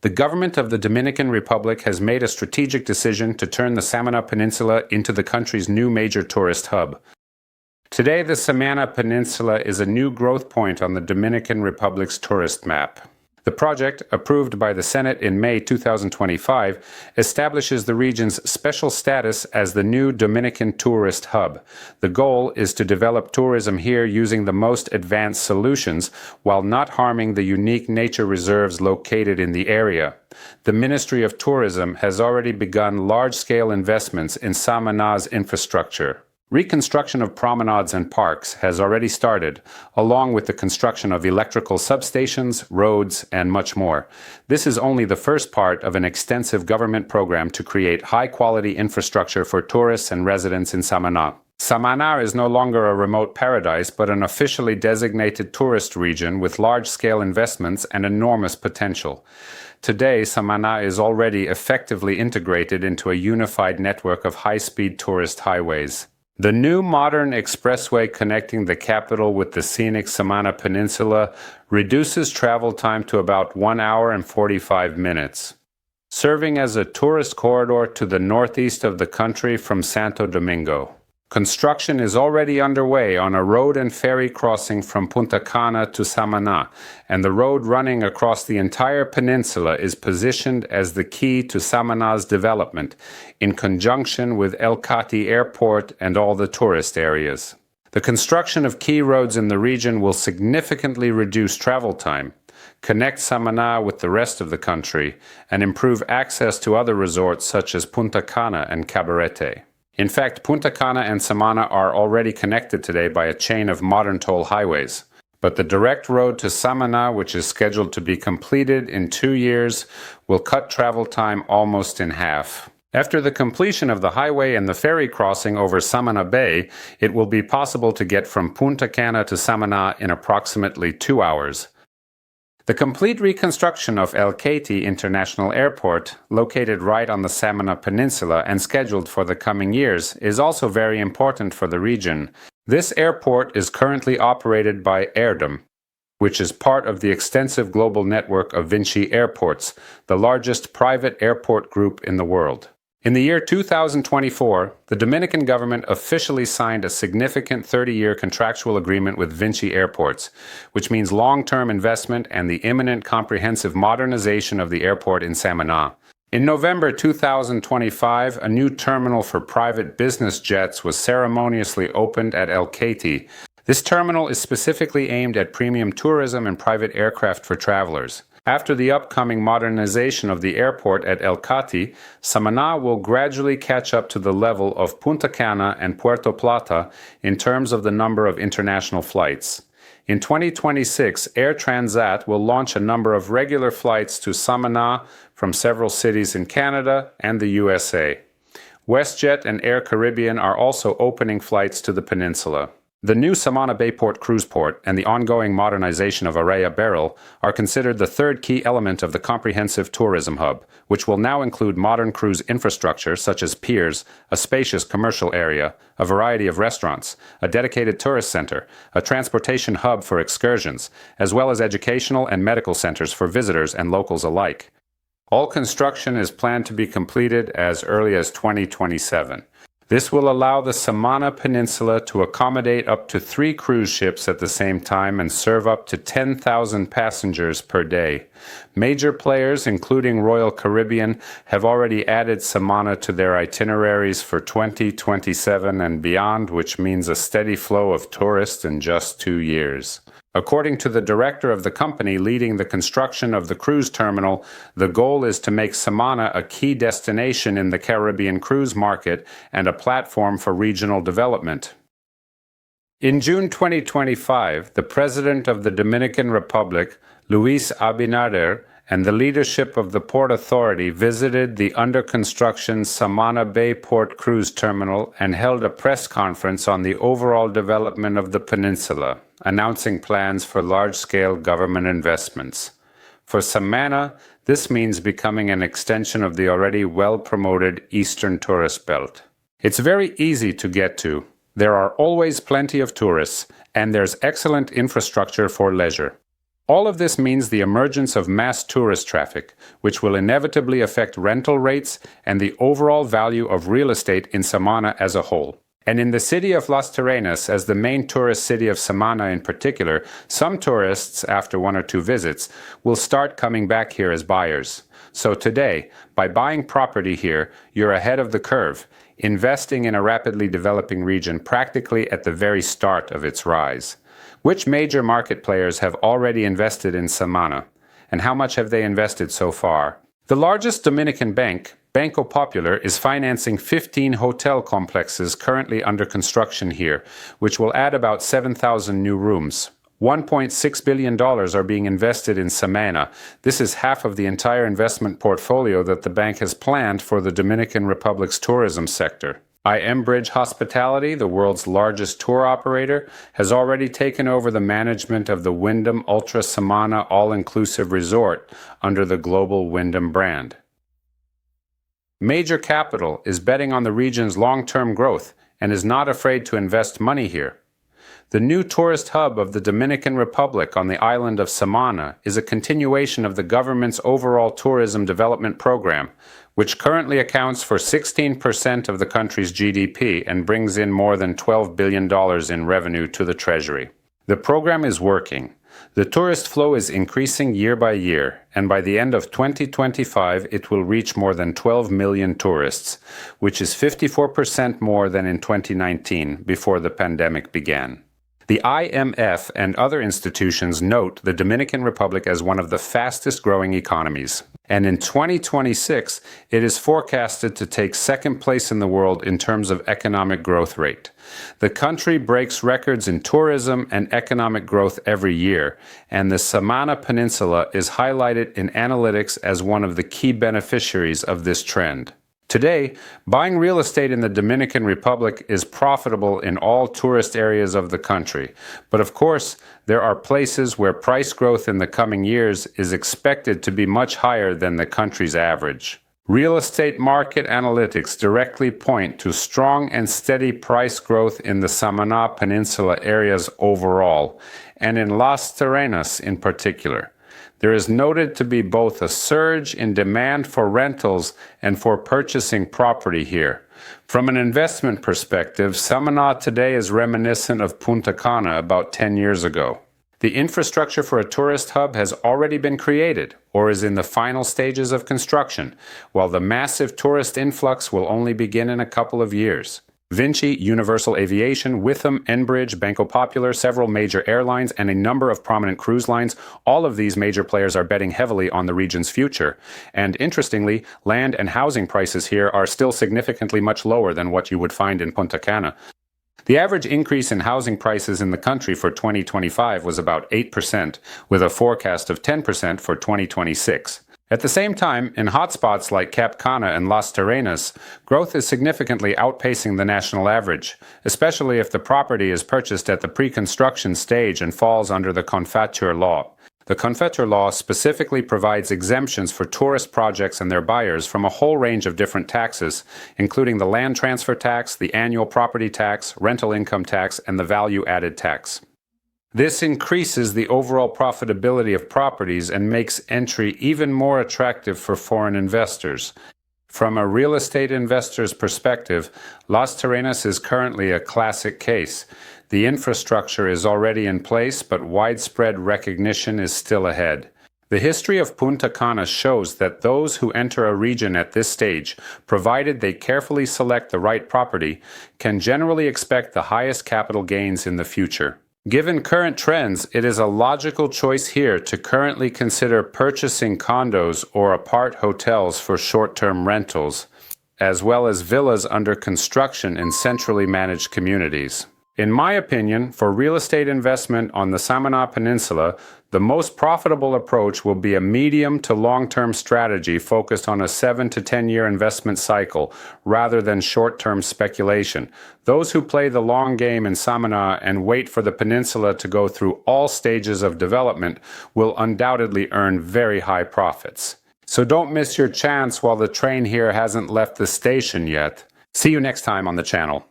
The government of the Dominican Republic has made a strategic decision to turn the Samaná Peninsula into the country's new major tourist hub. Today, the Samaná Peninsula is a new growth point on the Dominican Republic's tourist map. The project, approved by the Senate in May 2025, establishes the region's special status as the new Dominican tourist hub. The goal is to develop tourism here using the most advanced solutions while not harming the unique nature reserves located in the area. The Ministry of Tourism has already begun large-scale investments in Samaná's infrastructure. Reconstruction of promenades and parks has already started, along with the construction of electrical substations, roads, and much more. This is only the first part of an extensive government program to create high-quality infrastructure for tourists and residents in Samaná. Samaná is no longer a remote paradise, but an officially designated tourist region with large-scale investments and enormous potential. Today, Samaná is already effectively integrated into a unified network of high-speed tourist highways. The new modern expressway connecting the capital with the scenic Samaná Peninsula reduces travel time to about 1 hour and 45 minutes, serving as a tourist corridor to the northeast of the country from Santo Domingo. Construction is already underway on a road and ferry crossing from Punta Cana to Samaná, and the road running across the entire peninsula is positioned as the key to Samaná's development, in conjunction with El Cati Airport and all the tourist areas. The construction of key roads in the region will significantly reduce travel time, connect Samaná with the rest of the country, and improve access to other resorts such as Punta Cana and Cabarete. In fact, Punta Cana and Samaná are already connected today by a chain of modern toll highways. But the direct road to Samaná, which is scheduled to be completed in 2 years, will cut travel time almost in half. After the completion of the highway and the ferry crossing over Samaná Bay, it will be possible to get from Punta Cana to Samaná in approximately 2 hours. The complete reconstruction of El Cati International Airport, located right on the Samaná Peninsula and scheduled for the coming years, is also very important for the region. This airport is currently operated by Airdom, which is part of the extensive global network of Vinci Airports, the largest private airport group in the world. In the year 2024, the Dominican government officially signed a significant 30-year contractual agreement with Vinci Airports, which means long-term investment and the imminent comprehensive modernization of the airport in Samaná. In November 2025, a new terminal for private business jets was ceremoniously opened at El Cati. This terminal is specifically aimed at premium tourism and private aircraft for travelers. After the upcoming modernization of the airport at El Cati, Samaná will gradually catch up to the level of Punta Cana and Puerto Plata in terms of the number of international flights. In 2026, Air Transat will launch a number of regular flights to Samaná from several cities in Canada and the USA. WestJet and Air Caribbean are also opening flights to the peninsula. The new Samaná BayPort cruise port and the ongoing modernization of Araya Barrel are considered the third key element of the comprehensive tourism hub, which will now include modern cruise infrastructure such as piers, a spacious commercial area, a variety of restaurants, a dedicated tourist center, a transportation hub for excursions, as well as educational and medical centers for visitors and locals alike. All construction is planned to be completed as early as 2027. This will allow the Samaná Peninsula to accommodate up to 3 cruise ships at the same time and serve up to 10,000 passengers per day. Major players, including Royal Caribbean, have already added Samaná to their itineraries for 2027 and beyond, which means a steady flow of tourists in just 2 years. According to the director of the company leading the construction of the cruise terminal, the goal is to make Samaná a key destination in the Caribbean cruise market and a platform for regional development. In June 2025, the President of the Dominican Republic, Luis Abinader, and the leadership of the Port Authority visited the under-construction Samaná BayPort cruise terminal and held a press conference on the overall development of the peninsula, announcing plans for large-scale government investments. For Samaná, this means becoming an extension of the already well-promoted Eastern Tourist Belt. It's very easy to get to. There are always plenty of tourists, and there's excellent infrastructure for leisure. All of this means the emergence of mass tourist traffic, which will inevitably affect rental rates and the overall value of real estate in Samaná as a whole. And in the city of Las Terrenas, as the main tourist city of Samaná in particular, some tourists, after 1 or 2 visits, will start coming back here as buyers. So today, by buying property here, you're ahead of the curve, investing in a rapidly developing region practically at the very start of its rise. Which major market players have already invested in Samaná, and how much have they invested so far? The largest Dominican bank, Banco Popular, is financing 15 hotel complexes currently under construction here, which will add about 7,000 new rooms. $1.6 billion are being invested in Samaná. This is half of the entire investment portfolio that the bank has planned for the Dominican Republic's tourism sector. Bridge Hospitality, the world's largest tour operator, has already taken over the management of the Wyndham Ultra Samaná all-inclusive resort under the global Wyndham brand. Major Capital is betting on the region's long-term growth and is not afraid to invest money here. The new tourist hub of the Dominican Republic on the island of Samaná is a continuation of the government's overall tourism development program, which currently accounts for 16% of the country's GDP and brings in more than $12 billion in revenue to the treasury. The program is working. The tourist flow is increasing year by year, and by the end of 2025 it will reach more than 12 million tourists, which is 54% more than in 2019, before the pandemic began. The IMF and other institutions note the Dominican Republic as one of the fastest growing economies. And in 2026, it is forecasted to take second place in the world in terms of economic growth rate. The country breaks records in tourism and economic growth every year, and the Samaná Peninsula is highlighted in analytics as one of the key beneficiaries of this trend. Today, buying real estate in the Dominican Republic is profitable in all tourist areas of the country. But of course, there are places where price growth in the coming years is expected to be much higher than the country's average. Real estate market analytics directly point to strong and steady price growth in the Samaná Peninsula areas overall, and in Las Terrenas in particular. There is noted to be both a surge in demand for rentals and for purchasing property here. From an investment perspective, Samaná today is reminiscent of Punta Cana about 10 years ago. The infrastructure for a tourist hub has already been created or is in the final stages of construction, while the massive tourist influx will only begin in a couple of years. Vinci, Universal Aviation, Witham, Enbridge, Banco Popular, several major airlines, and a number of prominent cruise lines, all of these major players are betting heavily on the region's future. And interestingly, land and housing prices here are still significantly much lower than what you would find in Punta Cana. The average increase in housing prices in the country for 2025 was about 8%, with a forecast of 10% for 2026. At the same time, in hotspots like Cap Cana and Las Terrenas, growth is significantly outpacing the national average, especially if the property is purchased at the pre-construction stage and falls under the Confiture law. The Confiture law specifically provides exemptions for tourist projects and their buyers from a whole range of different taxes, including the land transfer tax, the annual property tax, rental income tax, and the value-added tax. This increases the overall profitability of properties and makes entry even more attractive for foreign investors. From a real estate investor's perspective, Las Terrenas is currently a classic case. The infrastructure is already in place, but widespread recognition is still ahead. The history of Punta Cana shows that those who enter a region at this stage, provided they carefully select the right property, can generally expect the highest capital gains in the future. Given current trends, it is a logical choice here to currently consider purchasing condos or apart hotels for short-term rentals, as well as villas under construction in centrally managed communities. In my opinion, for real estate investment on the Samaná Peninsula, the most profitable approach will be a medium to long-term strategy focused on a 7 to 10-year investment cycle rather than short-term speculation. Those who play the long game in Samaná and wait for the peninsula to go through all stages of development will undoubtedly earn very high profits. So don't miss your chance while the train here hasn't left the station yet. See you next time on the channel.